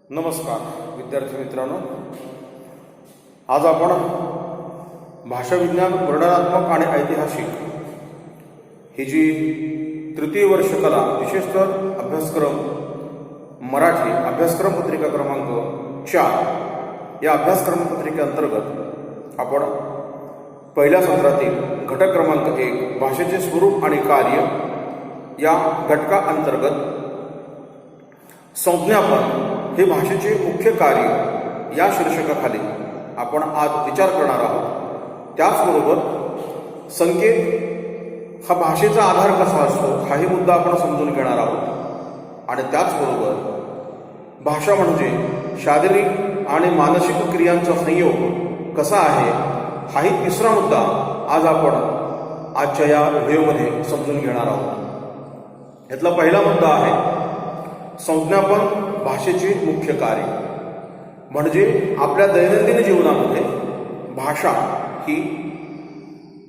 नमस्कार विद्यार्थी मित्रांनो, आज आपण भाषाविज्ञान वर्णनात्मक आणि ऐतिहासिक ही जी तृतीय वर्ष कला विशेषतर अभ्यासक्रम मराठी अभ्यासक्रम पत्रिका क्रमांक 4 या अभ्यासक्रम पत्रिकेअंतर्गत आपण पहिल्या सत्रातील घटक क्रमांक 1 भाषेचे स्वरूप आणि कार्य या घटकाअंतर्गत संज्ञापन हे भाषेचे मुख्य कार्य या शीर्षकाखाली आपण आज विचार करणार आहोत। त्याचबरोबर संकेत हा भाषेचा आधार कसा असतो हाही मुद्दा आपण समजून घेणार आहोत आणि त्याचबरोबर भाषा म्हणजे शारीरिक आणि मानसिक क्रियांचा संयोग कसा आहे हाही तिसरा मुद्दा आज आपण आजच्या या व्हिडिओमध्ये समजून घेणार आहोत। यातला पहिला मुद्दा आहे संज्ञापन भाषेचे मुख्य कार्य, म्हणजे आपल्या दैनंदिन जीवनामध्ये भाषा ही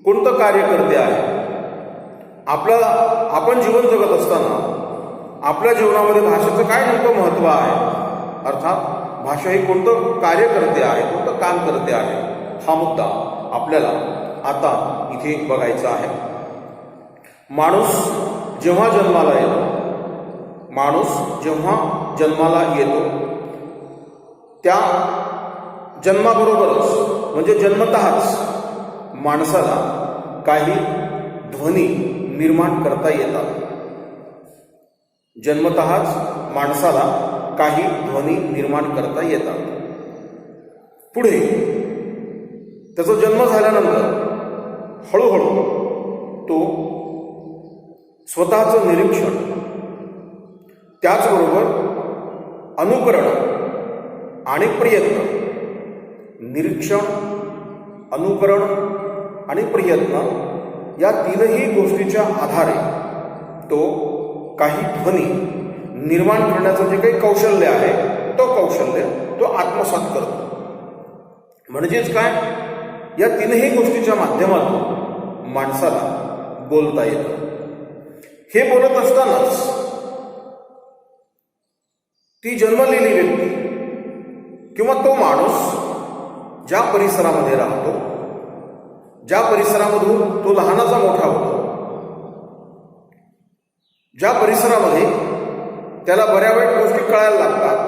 कोणतं कार्य करते आहे। आपण जीवन जगत असताना आपल्या जीवनामध्ये भाषेचं काय नेमकं महत्त्व आहे, अर्थात भाषा ही कोणतं कार्य करते आहे, कोणतं काम करते आहे, हा मुद्दा आपल्याला आता इथे बघायचा आहे। माणूस जेव्हा जन्माला येतो त्या जन्माबरोबरच म्हणजे जन्मतःच माणसाला काही ध्वनी निर्माण करता येतात। जन्मतःच माणसाला काही ध्वनी निर्माण करता येतात। पुढे त्याचा जन्म झाल्यानंतर हळूहळू तो स्वतःचं निरीक्षण, त्याचबरोबर अनुकरण आणि प्रयत्न, निरीक्षण, अनुकरण आणि प्रयत्न या तीनही गोष्टीच्या आधारे तो काही ध्वनी निर्माण करण्याचं जे काही कौशल्य आहे तो आत्मसात करतो। म्हणजेच काय, या तीनही गोष्टीच्या माध्यमातून माणसाला बोलता येतं। हे बोलत असतानाच ती जन्मलेली व्यक्ती किंवा तो माणूस ज्या परिसरामध्ये राहतो, ज्या परिसरामधून तो लहानाचा मोठा होतो, ज्या परिसरामध्ये त्याला बऱ्या वाईट गोष्टी कळायला लागतात,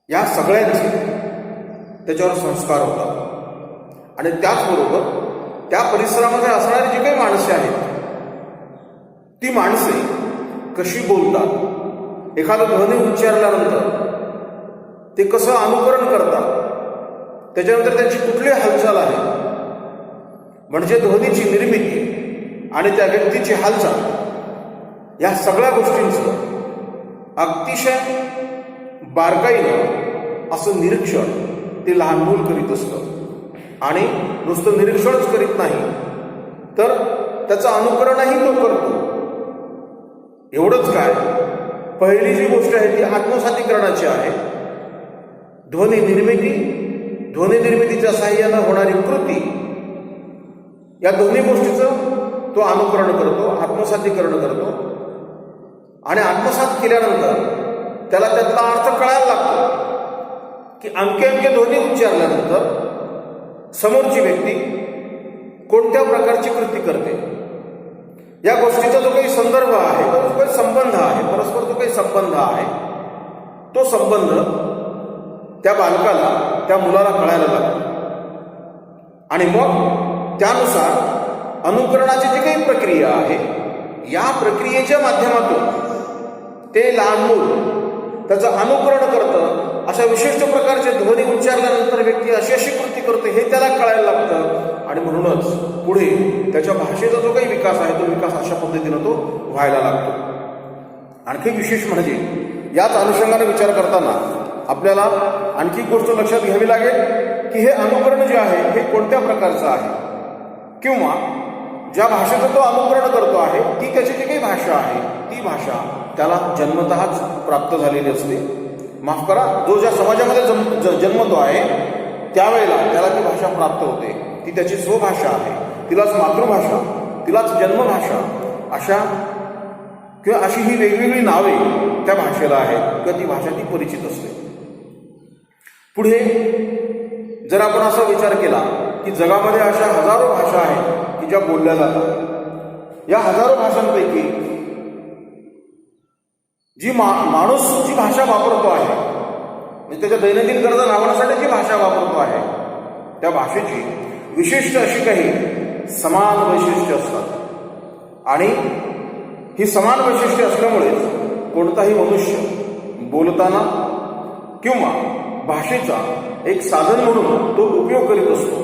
या सगळ्यांचे त्याच्यावर संस्कार होतात। आणि त्याचबरोबर त्या परिसरामध्ये असणारी जी काही माणसे आहेत ती माणसे कशी बोलतात, एखादं ध्वनी उच्चारल्यानंतर ते कसं अनुकरण करतात, त्याच्यानंतर त्यांची कुठली हालचाल आहे, म्हणजे ध्वनीची निर्मिती आणि त्या व्यक्तीची हालचाल, या सगळ्या गोष्टींचं अतिशय बारकाईनं असं निरीक्षण ते लहान मूल करीत असतं। आणि नुसतं निरीक्षणच करीत नाही तर त्याचं अनुकरणही तो करतो। एवढंच काय, पहिली जी गोष्ट आहे ती आत्मसातीकरणाची आहे। ध्वनी निर्मितीच्या साहाय्यानं होणारी कृती, या दोन्ही गोष्टीचं तो अनुकरण करतो, आत्मसातीकरण करतो। आणि आत्मसात केल्यानंतर त्याला त्यातला अर्थ कळायला लागतो की अमके ध्वनी उच्चारल्यानंतर समोरची व्यक्ती कोणत्या प्रकारची कृती करते। या गोष्टीचा जो काही संदर्भ आहे, जो काही संबंध आहे, परस्पर जो काही संबंध आहे, तो संबंध त्या बालकाला, त्या मुलाला कळायला लागतो। आणि मग त्यानुसार अनुकरणाची जी काही प्रक्रिया आहे, या प्रक्रियेच्या माध्यमातून ते लहान मूल त्याचं अनुकरण करतं। अशा विशिष्ट प्रकारचे ध्वनी उच्चारल्यानंतर व्यक्ती अशी अशी कृती करते हे त्याला कळायला लागतं। आणि म्हणूनच पुढे त्याच्या भाषेचा जो काही विकास आहे तो विकास अशा पद्धतीनं तो व्हायला लागतो। आणखी विशेष म्हणजे याच अनुषंगाने विचार करताना आपल्याला आणखी गोष्ट लक्षात घ्यावी लागेल की हे अनुकरण जे आहे हे कोणत्या प्रकारचं आहे, किंवा ज्या भाषेचं तो अनुकरण करतो आहे ती त्याची जी काही भाषा आहे ती भाषा त्याला जन्मतःच प्राप्त झालेली असते। माफ करा, जो ज्या समाजामध्ये जन्मतो आहे त्यावेळेला त्याला ती भाषा प्राप्त होते, ती त्याची स्वभाषा आहे, तिलाच मातृभाषा, तिलाच जन्मभाषा अशा किंवा अशी ही वेगवेगळी नावे त्या भाषेला आहेत किंवा ती भाषा ती परिचित असते. पुढे जर आपण असा विचार केला की जगामध्ये अशा हजारो भाषा आहेत की ज्या बोलल्या जातात. या हजारो भाषांपैकी जी माणूस जी भाषा वापरतो आहे, म्हणजे त्याच्या दैनंदिन गरजा भागवण्यासाठी जी भाषा वापरतो आहे, त्या भाषेची विशिष्ट अशी काही समान वैशिष्ट्य असतात. आणि ही समान वैशिष्ट्ये असल्यामुळेच कोणताही मनुष्य बोलताना किंवा भाषेचा एक साधन म्हणून तो उपयोग करीत असतो.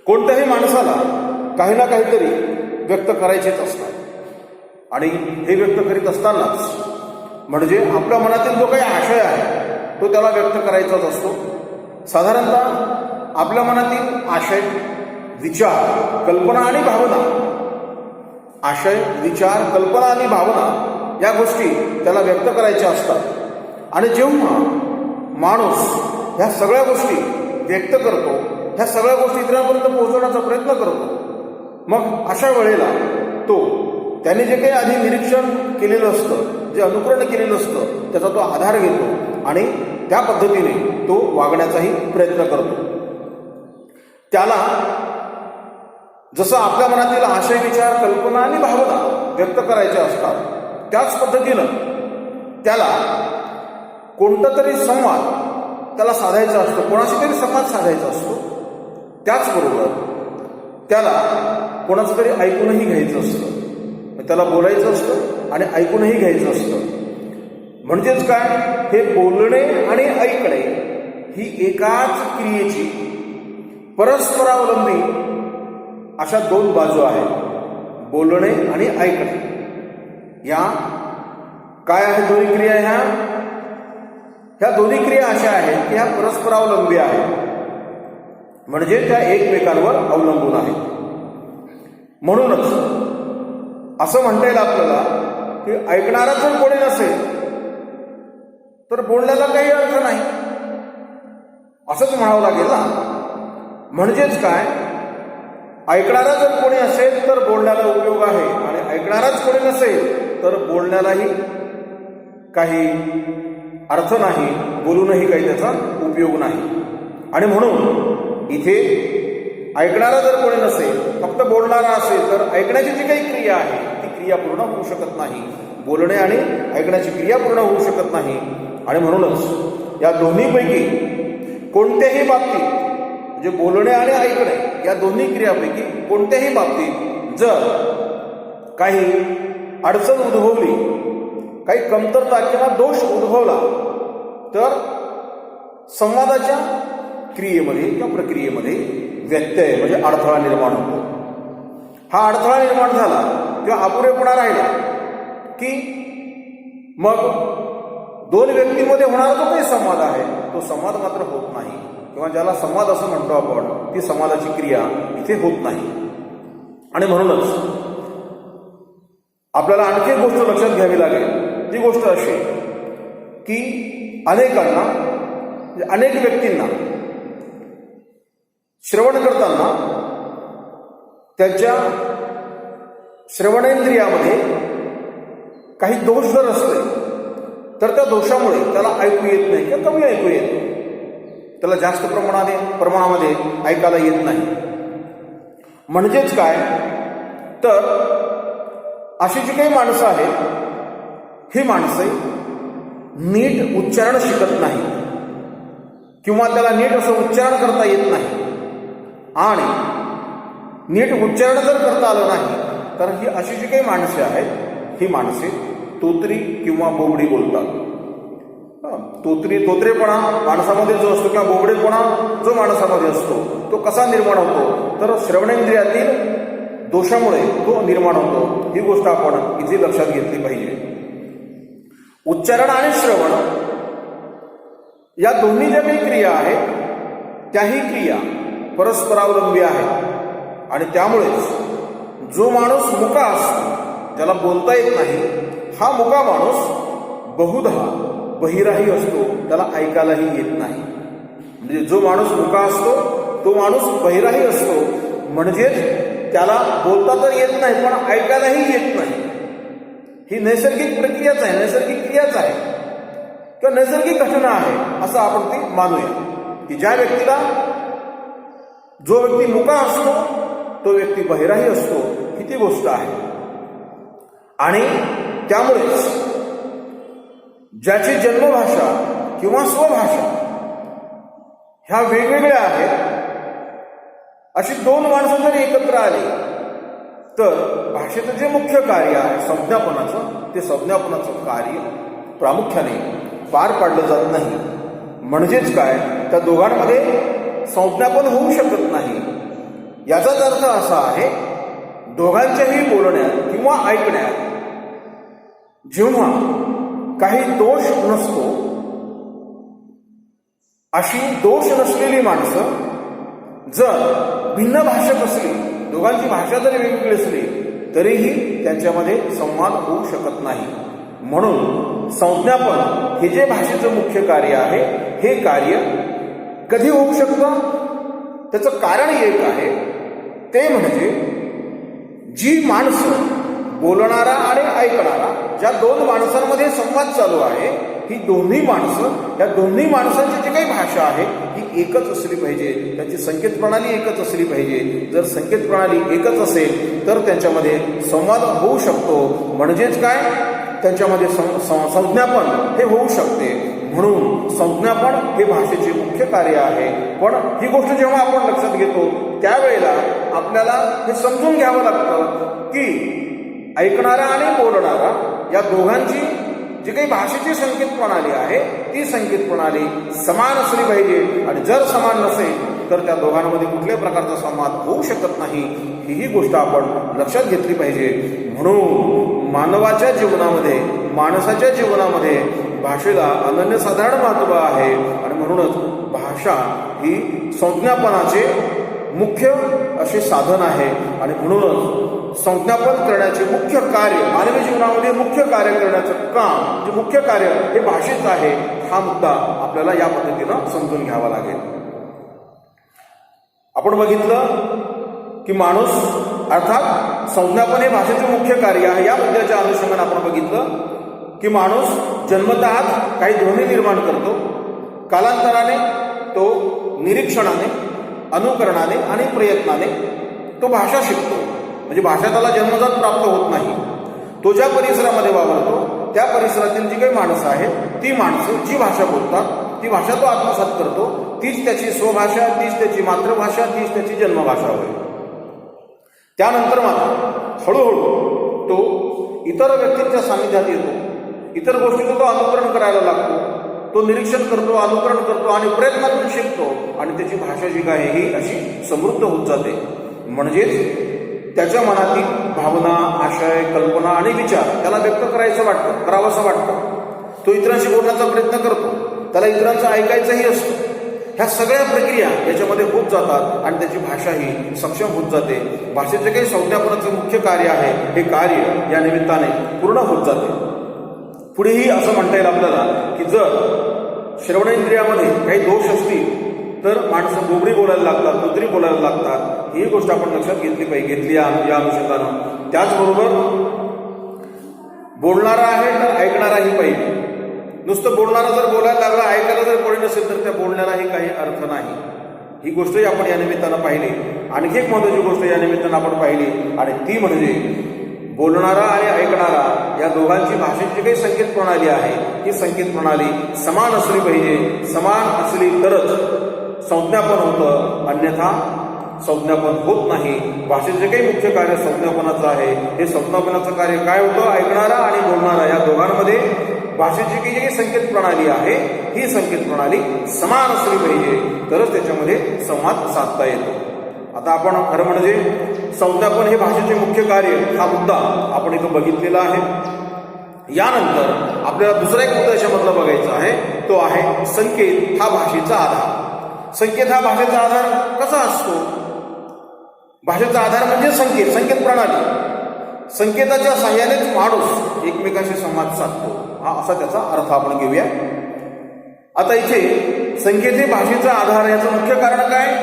कोणत्याही माणसाला काही ना काहीतरी व्यक्त करायचेच असतात. आणि हे व्यक्त करीत असतानाच म्हणजे आपल्या मनातील जो काही आशय आहे तो त्याला व्यक्त करायचाच असतो. साधारणतः आपल्या मनातील आशय, विचार, कल्पना आणि भावना, आशय, विचार, कल्पना आणि भावना या गोष्टी त्याला व्यक्त करायच्या असतात. आणि जेव्हा माणूस ह्या सगळ्या गोष्टी व्यक्त करतो, ह्या सगळ्या गोष्टी इतरांपर्यंत पोहोचवण्याचा प्रयत्न करतो, मग अशा वेळेला तो त्याने जे काही आधी निरीक्षण केलेलं असतं, जे अनुकरण केलेलं असतं, त्याचा तो आधार घेतो आणि त्या पद्धतीने तो वागण्याचाही प्रयत्न करतो. त्याला जसं आपल्या मनातील आशय, विचार, कल्पना आणि भावना व्यक्त करायच्या असतात, त्याच पद्धतीनं त्याला कोणता तरी संवाद त्याला साधायचा असतो, कोणाशी तरी संवाद साधायचा असतो. त्याचबरोबर त्याला कोणाचं तरी ऐकूनही घ्यायचं असतं. त्याला बोलायचं असतं आणि ऐकूनही घ्यायचं असतं. म्हणजेच काय, हे बोलणे आणि ऐकणे ही एकाच क्रियेची परस्परावलंबी अशा दोन बाजू आहेत. बोलणे आणि ऐकणे या काय आहेत दोन्ही क्रिया? ह्या दोन्ही क्रिया अशा आहेत की ह्या परस्परावलंबी आहेत, म्हणजे त्या एकमेकांवर अवलंबून आहेत. म्हणूनच असं म्हणता येईल आपल्याला की ऐकणारा जर कोणी नसेल तर बोलण्याला काही अर्थ नाही, असंच म्हणावं लागेल ना. म्हणजेच काय, ऐकणारा जर कोणी असेल तर बोलण्याला उपयोग आहे, आणि ऐकणाराच कोणी नसेल तर बोलण्यालाही काही अर्थ नाही, बोलूनही काही त्याचा उपयोग नाही. आणि म्हणून इथे ऐकणारा जर कोणी नसेल, फक्त बोलणारा असेल, तर ऐकण्याची जी काही क्रिया आहे ती क्रिया पूर्ण होऊ शकत नाही. बोलणे आणि ऐकण्याची क्रिया पूर्ण होऊ शकत नाही. आणि म्हणूनच या दोन्हीपैकी कोणत्याही बाबतीत, म्हणजे बोलणे आणि ऐकणे या दोन्ही क्रियापैकी कोणत्याही बाबतीत जर काही अडचण उद्भवली, काही कमतरता किंवा दोष उद्भवला, तर संवादाच्या क्रियेमध्ये किंवा प्रक्रियेमध्ये व्यत्यय म्हणजे अडथळा निर्माण होतो. हा अडथळा निर्माण झाला किंवा अपुरेपणा राहिला की मग दोन व्यक्तींमध्ये होणारा जो काही संवाद आहे तो संवाद मात्र होत नाही, किंवा ज्याला संवाद असं म्हणतो आपण, ती संवादाची क्रिया इथे होत नाही. आणि म्हणूनच आपल्याला आणखी एक गोष्ट लक्षात घ्यावी लागेल. ती गोष्ट अशी की अनेकांना, अनेक व्यक्तींना श्रवण करताना त्यांच्या श्रवणेंद्रियामध्ये काही दोष जर असले तर त्या दोषामुळे त्याला ऐकू येत नाही किंवा कमी ऐकू येत, त्याला जास्त प्रमाणामध्ये ऐकायला येत नाही. म्हणजेच काय, तर अशी जी काही माणसं आहेत ही माणसे नीट उच्चारण शिकत नाही किंवा त्याला नीट असं उच्चारण करता येत नाही. आणि नीट उच्चारण जर करता आलं नाही तर ही अशी जी काही माणसे आहेत ही माणसे तोतरी किंवा बोबडी बोलतात. तोतरेपणा माणसामध्ये जो असतो किंवा बोबडेपणा जो माणसामध्ये असतो तो कसा निर्माण होतो, तर श्रवणेंद्रियातील दोषामुळे तो निर्माण होतो. ही गोष्ट आपण इथे लक्षात घेतली पाहिजे. उच्चारण आणि श्रवण या दोन्ही ज्या काही क्रिया आहेत त्याही क्रिया परस्परावलंबी आहेत. आणि त्यामुळेच जो माणूस मुका असतो, ज्याला बोलता येत नाही, हा मुका माणूस बहुधा बहिराही असतो, त्याला ऐकायलाही येत नाही. म्हणजे जो माणूस मुका असतो तो माणूस बहिराही असतो, म्हणजेच त्याला बोलता तर येत नाही पण ऐकायलाही येत नाही. ही नैसर्गिक प्रक्रियाच आहे, नैसर्गिक क्रियाच आहे किंवा नैसर्गिक घटना आहे असं आपण ती मानूया की ज्या व्यक्तीला, जो व्यक्ती मुका असतो तो व्यक्ती बहिराही असतो, ही ती गोष्ट आहे. आणि त्यामुळेच ज्याची जन्मभाषा किंवा स्वभाषा ह्या वेगवेगळ्या आहेत, अशी दोन माणसं जरी एकत्र आली तर भाषेचं जे मुख्य कार्य आहे संज्ञापनाचं, ते संज्ञापनाचं कार्य प्रामुख्याने पार पाडलं जात नाही. म्हणजेच काय, त्या दोघांमध्ये संज्ञापन होऊ शकत नाही. याचाच अर्थ असा आहे, दोघांच्याही बोलण्यात किंवा ऐकण्यात जेव्हा काही दोष नसतो, अशी दोष नसलेली माणसं जर भिन्न भाषक असली, दोघांची भाषा जरी वेगवेगळी असली, तरीही त्यांच्यामध्ये संवाद होऊ शकत नाही. म्हणून संज्ञापन हे जे भाषेचं मुख्य कार्य आहे, हे कार्य कधी होऊ शकतं, त्याचं कारण एक आहे, ते म्हणजे जी माणसं, बोलणारा आणि ऐकणारा, ज्या दोन माणसांमध्ये संवाद चालू आहे, ही दोन्ही माणसं, या दोन्ही माणसांची जी काही भाषा आहे ही एकच असली पाहिजे, त्यांची संकेत प्रणाली एकच असली पाहिजे. जर संकेत प्रणाली एकच असेल तर त्यांच्यामध्ये संवाद होऊ शकतो. म्हणजेच काय, त्यांच्यामध्ये संज्ञापन हे होऊ शकते. म्हणून संज्ञापन हे भाषेचे मुख्य कार्य आहे. पण ही गोष्ट जेव्हा आपण लक्षात घेतो त्यावेळेला आपल्याला हे समजून घ्यावं लागतं की ऐकणारा आणि बोलणारा या दोघांची जी काही भाषेची संकेत प्रणाली आहे, ती संकेत प्रणाली समान असली पाहिजे. आणि जर समान नसेल तर त्या दोघांमध्ये कुठल्याही प्रकारचा संवाद होऊ शकत नाही. ही गोष्ट आपण लक्षात घेतली पाहिजे. म्हणून मानवाच्या जीवनामध्ये, माणसाच्या जीवनामध्ये भाषेला अनन्यसाधारण महत्त्व आहे. आणि म्हणूनच भाषा ही संज्ञापनाचे मुख्य असे साधन आहे. आणि म्हणूनच संज्ञापन करण्याचे मुख्य कार्य, मानवी जीवनामध्ये मुख्य कार्य करण्याचं काम, जे मुख्य कार्य हे भाषेच आहे. हा मुद्दा आपल्याला या पद्धतीनं समजून घ्यावा लागेल. आपण बघितलं की माणूस, अर्थात संज्ञापन हे भाषेचे मुख्य कार्य आहे. या मुद्द्याच्या अनुषंगाने आपण बघितलं की माणूस जन्मतःच काही ध्वनी निर्माण करतो, कालांतराने तो निरीक्षणाने, अनुकरणाने आणि प्रयत्नाने तो भाषा शिकतो. म्हणजे भाषा त्याला जन्मजात प्राप्त होत नाही. तो ज्या परिसरामध्ये वावरतो त्या परिसरातील जी काही माणसं आहेत, ती माणसं जी भाषा बोलतात ती भाषा तो आत्मसात करतो. तीच त्याची स्वभाषा, तीच त्याची मातृभाषा, तीच त्याची जन्मभाषा होईल. त्यानंतर मात्र हळूहळू तो इतर व्यक्तींच्या सानिध्यात येतो, इतर गोष्टीचं तो अनुकरण करायला लागतो, तो निरीक्षण करतो, अनुकरण करतो आणि प्रयत्नातून शिकतो. आणि त्याची भाषा जी काय आहे ही अशी समृद्ध होत जाते. म्हणजेच त्याच्या मनातील भावना, आशय, कल्पना आणि विचार त्याला व्यक्त करावंसं वाटतं. तो इतरांशी बोलण्याचा प्रयत्न करतो, त्याला इतरांचं ऐकायचंही असतं. ह्या सगळ्या प्रक्रिया याच्यामध्ये होत जातात आणि त्याची भाषा ही सक्षम होत जाते. भाषेचे काही संज्ञापनाचं मुख्य कार्य आहे, हे कार्य या निमित्ताने पूर्ण होत जाते. पुढेही असं म्हणता येईल आपल्याला की जर श्रवणेंद्रियामध्ये काही दोष असतील तर माणसं बोबडी बोलायला लागतात, कुत्री बोलायला लागतात. ही गोष्ट आपण लक्षात घेतली या अनुषंगानं. त्याचबरोबर बोलणारा आहे तर ऐकणाराही पाहिजे. नुसतं बोलणारा जर बोलायला लागला, ऐकायला जर कोणी नसेल तर त्या बोलण्यालाही काही अर्थ नाही. ही गोष्टही आपण या निमित्तानं पाहिली. आणखी एक महत्त्वाची गोष्ट या निमित्तानं आपण पाहिली आणि ती म्हणजे बोलणारा आणि ऐकणारा या दोघांची भाषेची काही संकेत प्रणाली आहे, ही संकेत प्रणाली समान असली पाहिजे. समान असली तरच संज्ञापन होतं, अन्यथा संज्ञापन होत नाही. भाषेचे काही मुख्य कार्य संज्ञापनाचं आहे. हे संज्ञापनाचं कार्य काय होतं, ऐकणारा आणि बोलणारा या दोघांमध्ये भाषेची जी संकेत प्रणाली आहे, ही संकेत प्रणाली समान असली पाहिजे, तरच त्याच्यामध्ये संवाद साधता येतो. आता आपण खरं म्हणजे संज्ञापन हे भाषेचे मुख्य कार्य हा मुद्दा आपण इथं बघितलेला आहे. यानंतर आपल्याला दुसरा एक मुद्दा याच्यामधला बघायचा आहे, तो आहे संकेत हा भाषेचा आधार. संकेत हा भाषेचा आधार कसा असतो? भाषेचा आधार म्हणजे संकेत प्रणाली. संकेताच्या साह्यानेच माणूस एकमेकांशी संवाद साधतो, हा असा त्याचा अर्थ आपण घेऊया. आता इथे संकेत हे भाषेचा आधार, याचं मुख्य कारण काय?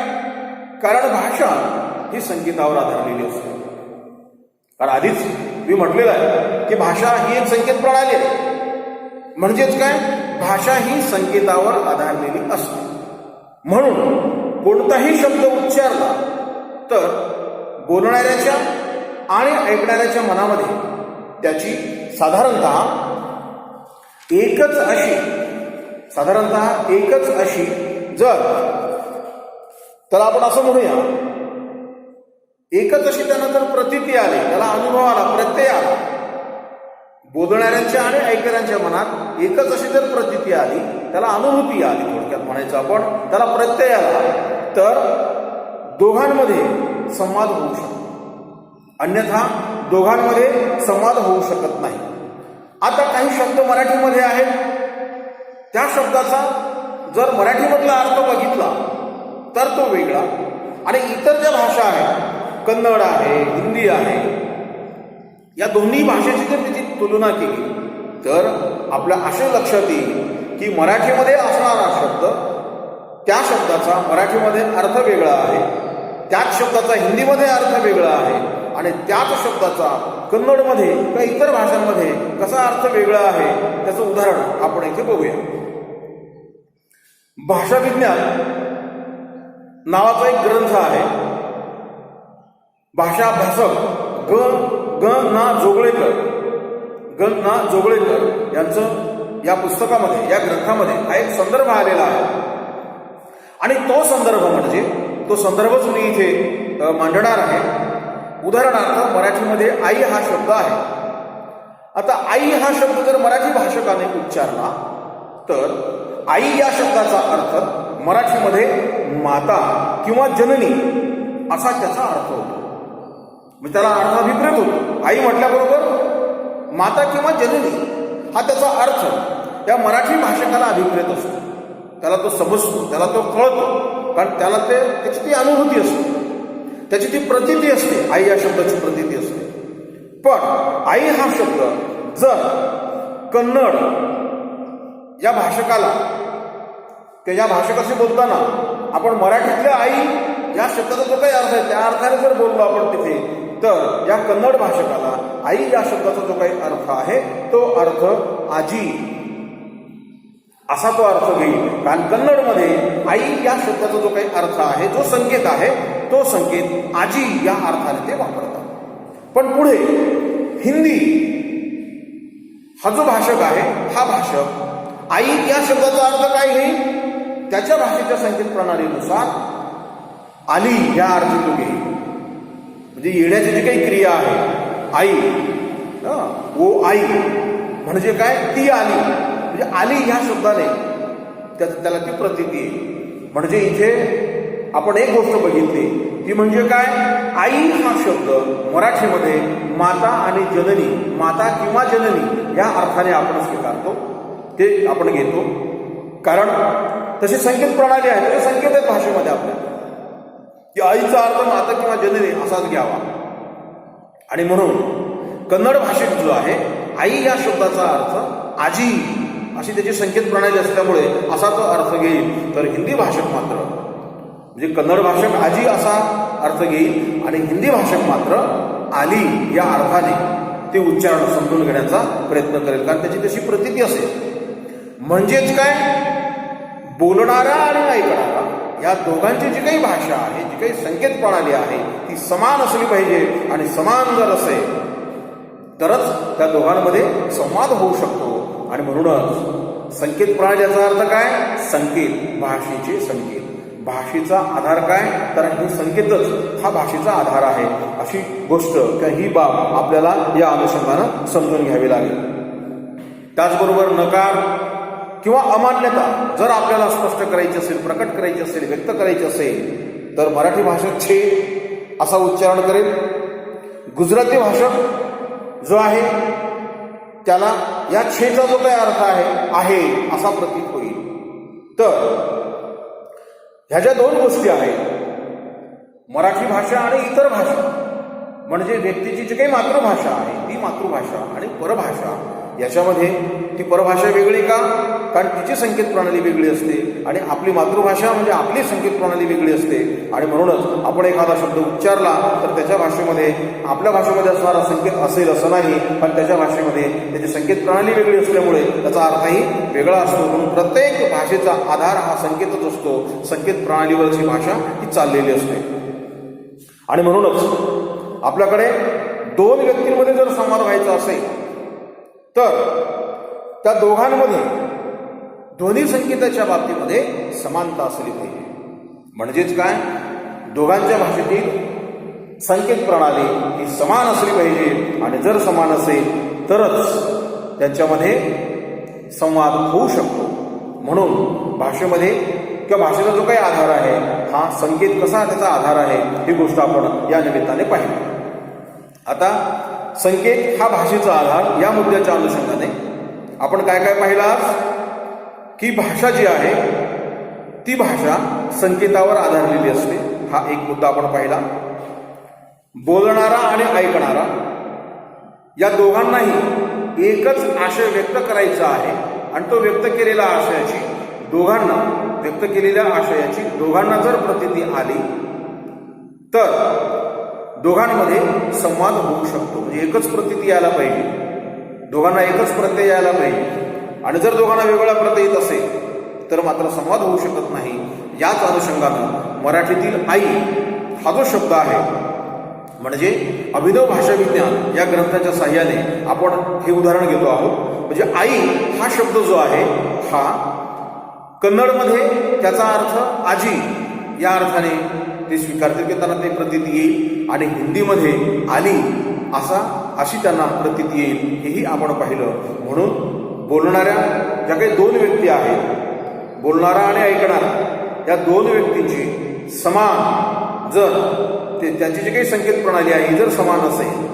कारण भाषा ही संकेतावर आधारलेली असते. कारण आधीच मी म्हटलेलं आहे की भाषा ही एक संकेत प्रणाली आहे. म्हणजेच काय, भाषा ही संकेतावर आधारलेली असते. म्हणून कोणताही शब्द उच्चारला तर बोलणाऱ्याच्या आणि ऐकणाऱ्याच्या मनामध्ये त्याची साधारणतः एकच अशी जर त्याला आपण असं म्हणूया, एकच अशी त्यांना जर प्रतीती आली, त्याला अनुभव आला, प्रत्यय आला, बोलणाऱ्यांच्या आणि ऐकणाऱ्यांच्या मनात एकच अशी जर प्रतीती आली, त्याला अनुभूती आली, थोडक्यात म्हणायचं आपण, त्याला प्रत्यय आला, तर दोघांमध्ये संवाद होऊ शकतो. अन्यथा दोघांमध्ये संवाद होऊ शकत नाही. आता काही शब्द मराठीमध्ये आहेत, त्या शब्दाचा जर मराठीमधला अर्थ बघितला तर तो वेगळा, आणि इतर ज्या भाषा आहेत, कन्नड आहे, हिंदी आहे, या दोन्ही भाषेची जर त्याची तुलना केली तर आपल्या असे लक्षात येईल की मराठीमध्ये असणारा शब्द, त्या शब्दाचा मराठीमध्ये अर्थ वेगळा आहे, त्याच शब्दाचा हिंदीमध्ये अर्थ वेगळा आहे, आणि त्याच शब्दाचा कन्नडमध्ये किंवा इतर भाषांमध्ये कसा अर्थ वेगळा आहे त्याचं उदाहरण आपण इथे बघूया. भाषा विज्ञान नावाचा एक ग्रंथ आहे. भाषा अभ्यासक ग ना जोगळेकर यांचं या पुस्तकामध्ये, या ग्रंथामध्ये हा एक संदर्भ आलेला आहे, आणि तो संदर्भच मी इथे मांडणार आहे. उदाहरणार्थ मराठीमध्ये आई हा शब्द आहे. आता आई हा शब्द जर मराठी भाषकाने उच्चारला तर आई या शब्दाचा अर्थ मराठीमध्ये माता किंवा जननी असा त्याचा अर्थ होतो. म्हणजे त्याला अर्थ अभिप्रेत होतो. आई म्हटल्याबरोबर माता किंवा जननी हा त्याचा अर्थ या मराठी भाषकाला अभिप्रेत असतो, त्याला तो समजतो, त्याला तो कळतो, कारण त्याला त्याची ती अनुभूती असते, त्याची ती प्रतीती असते. आई या शब्दाची प्रतीती असते. पण आई हा शब्द जर कन्नड या भाषकाला, त्या भाषकाशी बोलताना आपण मराठीतल्या आई या शब्दाचा जो काही अर्थ आहे त्या अर्थाने जर बोललो आपण तिथे, तर या कन्नड भाषकाला आई या शब्दाचा जो काही अर्थ आहे तो अर्थ आजी असा तो अर्थ घेईल. कारण कन्नडमध्ये आई या शब्दाचा जो काही अर्थ आहे, जो संकेत आहे, तो संकेत आजी या अर्थाने ते वापरतात. पण पुढे हिंदी हा जो भाषक आहे, हा भाषक आई या शब्दाचा अर्थ काय घेईल, त्याच्या भाषेच्या संकेत प्रणालीनुसार आली या अर्थी तो घेईल. म्हणजे येण्याची जी काही क्रिया आहे, आई ओ आई म्हणजे काय, ती आली, म्हणजे आली ह्या शब्दाने त्याला ती प्रतीती आहे. म्हणजे इथे आपण एक गोष्ट बघितली ती म्हणजे काय, आई हा शब्द मराठीमध्ये माता आणि जननी, माता किंवा जननी या अर्थाने आपण स्वीकारतो, ते आपण घेतो. कारण तशी संकेत प्रणाली आहे, तसे संकेत आहेत भाषेमध्ये आपल्या, की आईचा अर्थ माता किंवा जननी असाच घ्यावा. आणि म्हणून कन्नड भाषेत जो आहे, आई या शब्दाचा अर्थ आजी अशी त्याची संकेत प्रणाली असल्यामुळे असा तो अर्थ घेईल. तर हिंदी भाषक मात्र, म्हणजे कन्नड भाषक आजी असा अर्थ घेईल आणि हिंदी भाषक मात्र आली या अर्थाने ते उच्चारण समजून घेण्याचा प्रयत्न करेल, कारण त्याची तशी प्रतीती असेल. म्हणजेच काय, बोलणारा आणि ऐकणारा या दोघांची जी काही भाषा आहे, जी काही संकेत प्रणाली आहे, ती समान असली पाहिजे. आणि समान जर असेल तरच त्या दोघांमध्ये संवाद होऊ शकतो. आणि म्हणूनच संकेत प्रणाली याचा अर्थ काय, संकेत, भाषेचे संकेत. भाषेचा आधार काय, तर हे संकेतच हा भाषेचा आधार आहे. अशी गोष्ट किंवा ही बाब आपल्याला या अनुषंगानं समजून घ्यावी लागेल. त्याचबरोबर नकार किंवा अमान्यता जर आपल्याला स्पष्ट करायची असेल, प्रकट करायची असेल, व्यक्त करायची असेल, तर मराठी भाषक छे असा उच्चारण करेल. गुजराती भाषक जो आहे त्याला या छेचा जो काही अर्थ आहे असा प्रतीत होईल. तर ह्या ज्या दोन गोष्टी आहेत, मराठी भाषा आणि इतर भाषा, म्हणजे व्यक्तीची जी काही मातृभाषा आहे ती मातृभाषा आणि परभाषा, याच्यामध्ये ती परभाषा वेगळी का? कारण तिची संकेत प्रणाली वेगळी असते आणि आपली मातृभाषा म्हणजे आपली संकेत प्रणाली वेगळी असते. आणि म्हणूनच आपण एखादा शब्द उच्चारला तर त्याच्या भाषेमध्ये आपल्या भाषेमध्ये असणारा संकेत असेल असं नाही, पण त्याच्या भाषेमध्ये त्याची संकेत प्रणाली वेगळी असल्यामुळे त्याचा अर्थही वेगळा असतो. म्हणून प्रत्येक भाषेचा आधार हा संकेतच असतो. संकेत प्रणालीवरची भाषा ही चाललेली असते. आणि म्हणूनच आपल्याकडे दोन व्यक्तींमध्ये जर संवाद व्हायचा असेल तर त्या दोघांमध्ये ध्वनी संकेताच्या बाबतीमध्ये समानता असली पाहिजे. म्हणजेच काय, दोघांच्या भाषेतील संकेत प्रणाली ही समान असली पाहिजे. आणि जर समान असेल तरच त्यांच्यामध्ये संवाद होऊ शकतो. म्हणून भाषेमध्ये किंवा भाषेचा जो काही आधार आहे हा संकेत कसा त्याचा आधार आहे ही गोष्ट आपण या निमित्ताने पाहिली. आता संकेत हा भाषेचा आधार या मुद्द्याच्या अनुषंगाने आपण काय काय पाहिलं की भाषा जी आहे ती भाषा संकेतावर आधारलेली असते. हा एक मुद्दा आपण पाहिला. बोलणारा आणि ऐकणारा या दोघांनाही एकच आशय व्यक्त करायचा आहे आणि तो व्यक्त केलेल्या आशयाची दोघांना जर प्रतीती आली तर दोघांमध्ये संवाद होऊ शकतो. म्हणजे एकच प्रतीती यायला पाहिजे, दोघांना एकच प्रत्यय यायला पाहिजे. आणि जर दोघांना वेगळा प्रत्यय येत असेल तर मात्र संवाद होऊ शकत नाही. याच अनुषंगानं मराठीतील आई हा जो शब्द आहे म्हणजे अभिनव भाषा विज्ञान या ग्रंथाच्या साह्याने आपण हे उदाहरण घेतो आहोत. म्हणजे आई हा शब्द जो आहे हा कन्नडमध्ये त्याचा अर्थ आजी या अर्थाने ते स्वीकारतील की त्यांना ते प्रतीती येईल. आणि हिंदीमध्ये आली अशी त्यांना प्रतीती येईल हेही आपण पाहिलं. म्हणून बोलणाऱ्या ज्या काही दोन व्यक्ती आहेत, बोलणारा आणि ऐकणारा, या दोन व्यक्तींची समान जर त्यांची जी काही संकेत प्रणाली आहे जर समान असेल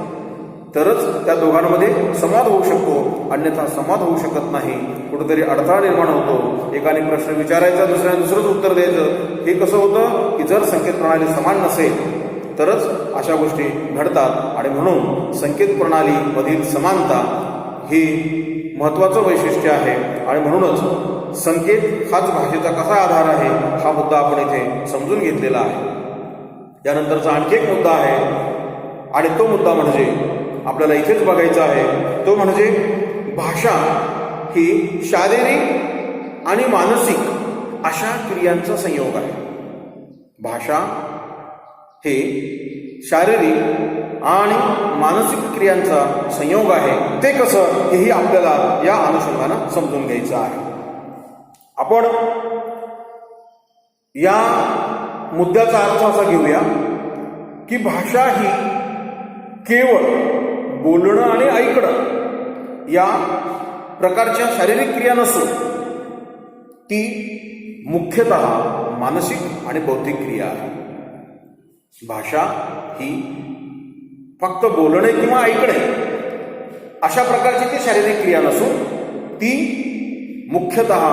तरच त्या दोघांमध्ये संवाद होऊ शकतो. अन्यथा संवाद होऊ शकत नाही. कुठेतरी अडथळा निर्माण होतो. एकाने प्रश्न विचारायचा, दुसऱ्याने दुसरंच उत्तर द्यायचं. हे कसं होतं की जर संकेत प्रणाली समान नसेल तरच अशा गोष्टी घडतात. आणि म्हणून संकेत प्रणालीमधील समानता ही महत्वाचं वैशिष्ट्य आहे. आणि म्हणूनच संकेत हाच भाषेचा कसा आधार आहे हा मुद्दा आपण इथे समजून घेतलेला आहे. यानंतरचा आणखी एक मुद्दा आहे आणि तो मुद्दा म्हणजे आपल्याला इथेच बघायचा आहे. तो म्हणजे भाषा ही शारीरिक आणि मानसिक अशा क्रियांचा संयोग आहे. भाषा हे शारीरिक आणि मानसिक क्रियांचा संयोग आहे. ते कसं हेही आपल्याला या अनुषंगानं समजून घ्यायचं आहे. आपण या मुद्द्याचा अर्थ असा घेऊया की भाषा ही केवळ बोलणं आणि ऐकणं या प्रकारच्या शारीरिक क्रिया नसून ती मुख्यतः मानसिक आणि बौद्धिक क्रिया आहे. भाषा ही फक्त बोलणे किंवा ऐकणे अशा प्रकारची ती शारीरिक क्रिया नसून ती मुख्यतः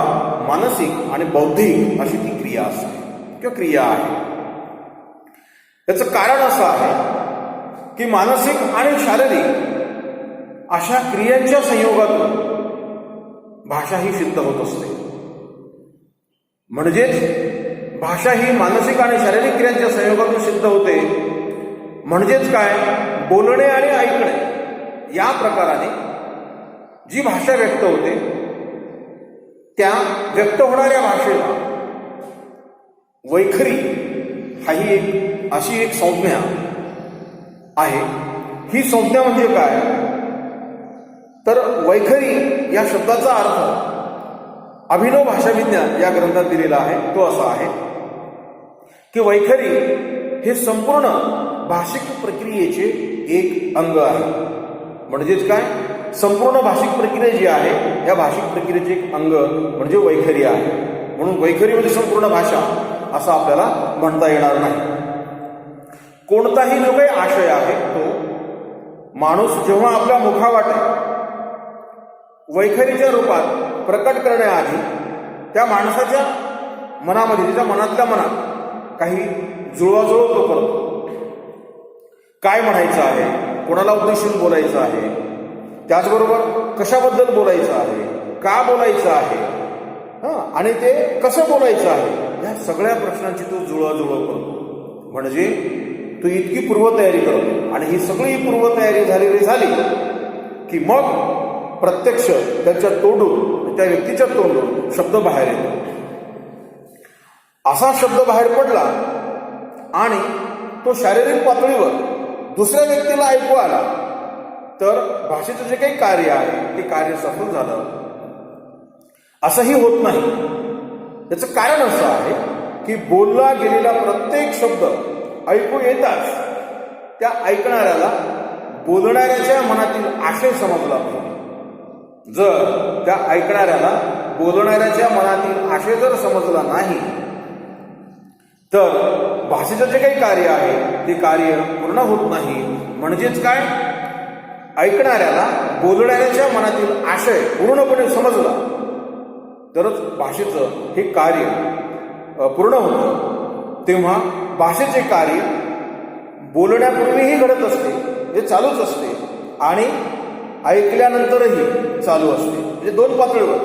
मानसिक आणि बौद्धिक अशी ती क्रिया असते किंवा क्रिया आहे. याचं कारण असं आहे की मानसिक आणि शारीरिक अशा क्रियांच्या संयोगातून भाषा ही सिद्ध होत असते. म्हणजेच भाषा ही मानसिक आणि शारीरिक क्रियांच्या संयोगातून सिद्ध होते. म्हणजेच काय, बोलणे आणि ऐकणे या प्रकाराने जी भाषा व्यक्त होते त्या व्यक्त होणाऱ्या भाषेला वैखरी हाही एक अशी एक संज्ञा आहे. ही संज्ञा म्हणजे काय, तर वैखरी या शब्दाचा अर्थ अभिनव भाषा विज्ञान या ग्रंथात दिलेला आहे. तो असा आहे की वैखरी हे संपूर्ण भाषिक प्रक्रियेचे एक अंग आहे. म्हणजेच काय, संपूर्ण भाषिक प्रक्रिया जी आहे या भाषिक प्रक्रियेचे एक अंग म्हणजे वैखरी आहे. म्हणून वैखरी म्हणजे संपूर्ण भाषा असं आपल्याला म्हणता येणार नाही. कोणताही जो काही आशय आहे तो माणूस जेव्हा आपल्या मुखावाटे वैखरीच्या रूपात प्रकट करण्याआधी त्या माणसाच्या मनामध्ये, त्याच्या मनातल्या मनात काही जुळवाजुळव तो करतो. काय म्हणायचं आहे, कोणाला उद्देशून बोलायचं आहे, त्याचबरोबर कशाबद्दल बोलायचं आहे, का बोलायचं आहे, आणि ते कसं बोलायचं आहे, या सगळ्या प्रश्नांची तो जुळवाजुळव करतो. म्हणजे तू इतकी पूर्वतयारी करतो आणि ही सगळी पूर्वतयारी झालेली झाली की मग प्रत्यक्ष त्याच्या तोंडून, त्या व्यक्तीच्या तोंडून शब्द बाहेर येतो. असा शब्द बाहेर पडला आणि तो शारीरिक पातळीवर दुसऱ्या व्यक्तीला ऐकू आला तर भाषेचं जे काही कार्य आहे ते कार्य सफल झालं असंही होत नाही. याचं कारण असं आहे की बोलला गेलेला प्रत्येक शब्द ऐकू येताच त्या ऐकणाऱ्याला बोलणाऱ्याच्या मनातील आशय समजला पाहिजे. जर त्या ऐकणाऱ्याला बोलणाऱ्याच्या मनातील आशय जर समजला नाही तर भाषेचं जे काही कार्य आहे ते कार्य पूर्ण होत नाही. म्हणजेच काय, ऐकणाऱ्याला बोलणाऱ्याच्या मनातील आशय पूर्णपणे समजला तरच भाषेचं हे कार्य पूर्ण होतं. तेव्हा भाषेचे कार्य बोलण्यापूर्वीही घडत असते, हे चालूच असते, आणि ऐकल्यानंतरही चालू असते. म्हणजे दोन पातळीवर,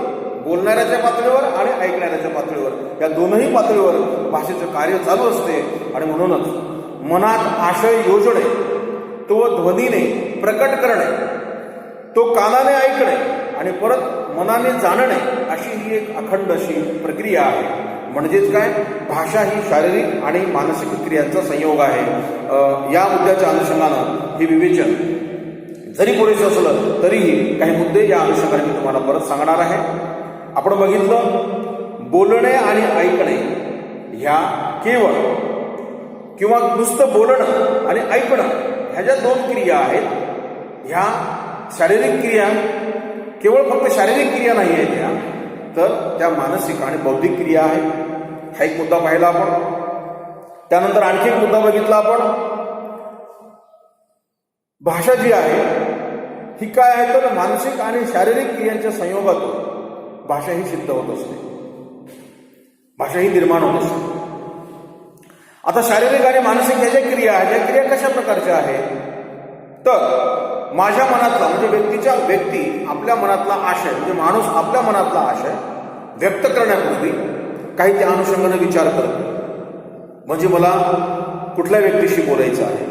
बोलणाऱ्याच्या पातळीवर आणि ऐकणाऱ्याच्या पातळीवर, या दोनही पातळीवर भाषेचं कार्य चालू असते. आणि म्हणूनच मनात आशय योजणे, तो ध्वनीने प्रकट करणे, तो कानाने ऐकणे आणि परत मनाने जाणणे, अशी ही एक अखंड अशी प्रक्रिया आहे. म्हणजेच काय, भाषा ही शारीरिक आणि मानसिक क्रियांचा संयोग आहे. या मुद्द्याच्या अनुषंगानं हे विवेचन जरी पुरेसं असलं तरीही काही मुद्दे या अनुषंगाने मी तुम्हाला परत सांगणार आहे. आपण बघितलं, बोलणे आणि ऐकणे ह्या केवळ किंवा नुसतं बोलणं आणि ऐकणं ह्या ज्या दोन क्रिया आहेत, ह्या शारीरिक क्रिया केवळ फक्त शारीरिक क्रिया नाही आहेत, ह्या तर त्या मानसिक आणि बौद्धिक क्रिया आहेत. हा एक मुद्दा पाहिला आपण. त्यानंतर आणखी एक मुद्दा बघितला आपण. भाषा जी आहे ही काय आहे तर मानसिक आणि शारीरिक क्रियांच्या संयोगातून भाषा ही सिद्ध होत असते, भाषा ही निर्माण होत असते. आता शारीरिक आणि मानसिक या ज्या क्रिया आहेत, या क्रिया कशा प्रकारच्या आहेत तर माझ्या मनातला, म्हणजे व्यक्ती आपल्या मनातला आशय, म्हणजे माणूस आपल्या मनातला आशय व्यक्त करण्यापूर्वी काही त्या अनुषंगाने विचार करतो. म्हणजे मला कुठल्या व्यक्तीशी बोलायचं आहे,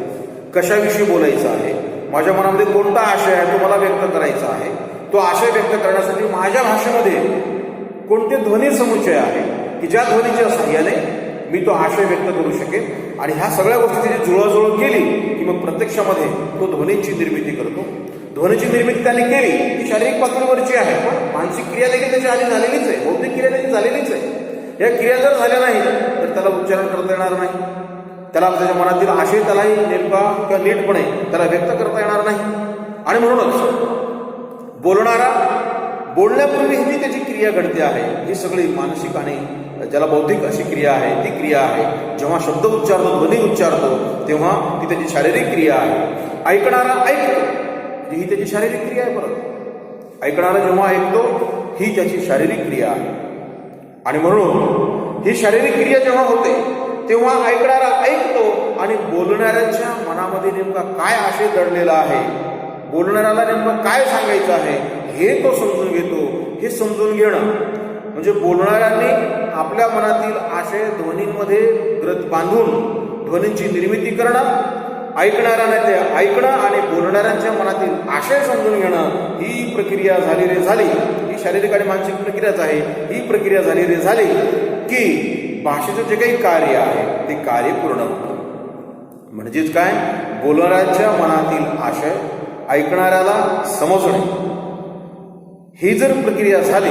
कशाविषयी बोलायचं आहे, माझ्या मनामध्ये कोणता आशय आहे तो मला व्यक्त करायचा आहे, तो आशय व्यक्त करण्यासाठी माझ्या भाषेमध्ये कोणते ध्वनी समुच्चय आहे की ज्या ध्वनीच्या सहाय्याने मी तो आशय व्यक्त करू शकेन. आणि ह्या सगळ्या गोष्टीची जुळवाजुळव केली की मग प्रत्यक्षामध्ये तो ध्वनींची निर्मिती करतो. ध्वनीची निर्मिती त्याने केली ती शारीरिक पातळीवरची आहे, पण मानसिक क्रिया देखील त्याची आधी झालेलीच आहे, बौद्धिक क्रिया देखील झालेलीच आहे. या क्रिया जर झाल्या नाही तर त्याला उच्चारण करता येणार नाही, त्याला त्याच्या मनातील आशय त्यालाही नेमका किंवा नीटपणे त्याला व्यक्त करता येणार नाही. आणि म्हणूनच बोलणारा बोलण्यापूर्वी ही त्याची क्रिया घडते आहे, ही सगळी मानसिक आणि ज्याला बौद्धिक अशी क्रिया आहे ती क्रिया आहे. जेव्हा शब्द उच्चारतो, ध्वनी उच्चारतो, तेव्हा ती त्याची शारीरिक क्रिया आहे. ऐकणारा ऐकतो, ही त्याची शारीरिक क्रिया आहे. परत ऐकणारा जेव्हा ऐकतो ही त्याची शारीरिक क्रिया आहे. आणि म्हणून ही शारीरिक क्रिया जेव्हा होते तेव्हा ऐकणारा ऐकतो आणि बोलणाऱ्याच्या मनामध्ये नेमका काय आशय दडलेला आहे, बोलणाऱ्याला नेमकं काय सांगायचं आहे हे तो समजून घेतो. हे समजून घेणं म्हणजे बोलणाऱ्यांनी आपल्या मनातील आशय ध्वनींमध्ये बांधून ध्वनींची निर्मिती करणं, ऐकणाऱ्याने ते ऐकणं आणि बोलणाऱ्यांच्या मनातील आशय समजून घेणं, ही प्रक्रिया झाली. ही शारीरिक आणि मानसिक प्रक्रियाच आहे. ही प्रक्रिया झाली की भाषेचं जे काही कार्य आहे ते कार्य पूर्ण होतं. म्हणजेच काय, बोलणाऱ्याच्या मनातील आशय ऐकणाऱ्याला समजणे, ही जर प्रक्रिया झाली,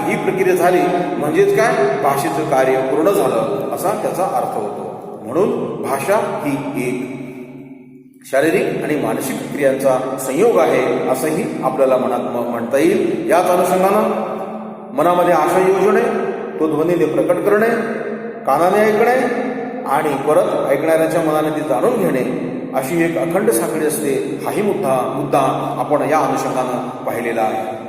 ही प्रक्रिया झाली म्हणजेच काय, भाषेचं कार्य पूर्ण झालं असा त्याचा अर्थ होतो. म्हणून भाषा ही एक शारीरिक आणि मानसिक क्रियांचा संयोग आहे असंही आपल्याला म्हणता येईल. याच अनुषंगानं मनामध्ये आशय योजणे, तो ध्वनीने प्रकट करणे, कानाने ऐकणे आणि परत ऐकणाऱ्याच्या मनाने ती जाणून घेणे, अशी एक अखंड साखळी असते. हाही मुद्दा आपण या अनुषंगानं पाहिलेला आहे.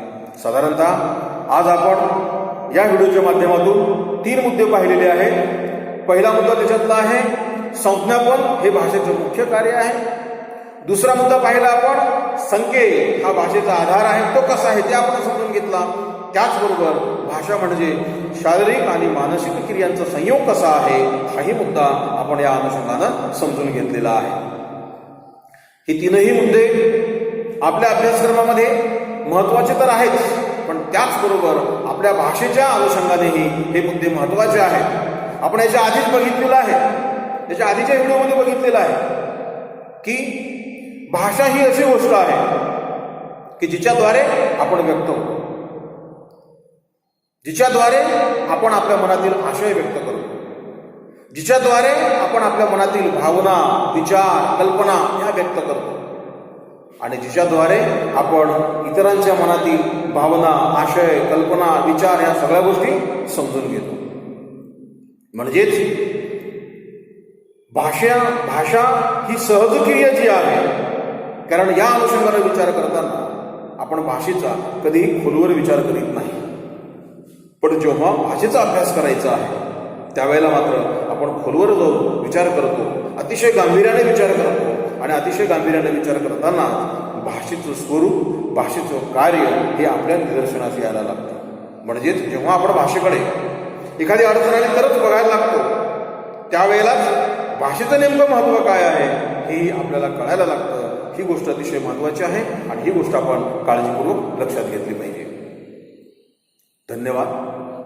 साधारणतः आज आपण या व्हिडिओच्या माध्यमातून 3 मुद्दे पाहिलेले आहेत. पहिला मुद्दा त्याच्यातला आहे संज्ञापन हे भाषेचं मुख्य कार्य आहे. दुसरा मुद्दा पाहिला आपण, संकेत हा भाषेचा आधार आहे, तो कसा आहे ते आपण समजून घेतला. त्याचबरोबर भाषा म्हणजे शारीरिक आणि मानसिक क्रियांचा संयोग कसा आहे हाही मुद्दा आपण या अनुषंगानं समजून घेतलेला आहे. हे तीनही मुद्दे आपल्या अभ्यासक्रमामध्ये महत्वाचे तर आहेच, पण त्याचबरोबर आपल्या भाषेच्या अनुषंगानेही हे मुद्दे महत्वाचे आहेत. आपण याच्या आधीच बघितलेलं आहे, त्याच्या आधीच्या व्हिडिओमध्ये बघितलेलं आहे की भाषा ही अशी गोष्ट आहे की जिच्याद्वारे आपण व्यक्त होतो, जिच्याद्वारे आपण आपल्या मनातील आशय व्यक्त करतो, जिच्याद्वारे आपण आपल्या मनातील भावना, विचार, कल्पना ह्या व्यक्त करतो आणि जिच्याद्वारे आपण इतरांच्या मनातील भावना, आशय, कल्पना, विचार ह्या सगळ्या गोष्टी समजून घेतो. म्हणजेच भाषा ही सहज क्रिया जी आहे, कारण या अनुषंगाने विचार करताना आपण भाषेचा कधीही खोलवर विचार करीत नाही. पण जेव्हा भाषेचा अभ्यास करायचा आहे त्यावेळेला मात्र आपण खोलवर जाऊन विचार करतो, अतिशय गांभीर्याने विचार करतो आणि अतिशय गांभीर्याने विचार करताना भाषेचं स्वरूप, भाषेचं कार्य हे आपल्या निदर्शनास यायला लागतं. म्हणजेच जेव्हा आपण भाषेकडे एखादी अडचण आली तरच बघायला लागतो, त्यावेळेलाच भाषेचं नेमकं महत्त्व काय आहे हेही आपल्याला कळायला लागतं. ही गोष्ट अतिशय महत्त्वाची आहे आणि ही गोष्ट आपण काळजीपूर्वक लक्षात घेतली पाहिजे. धन्यवाद.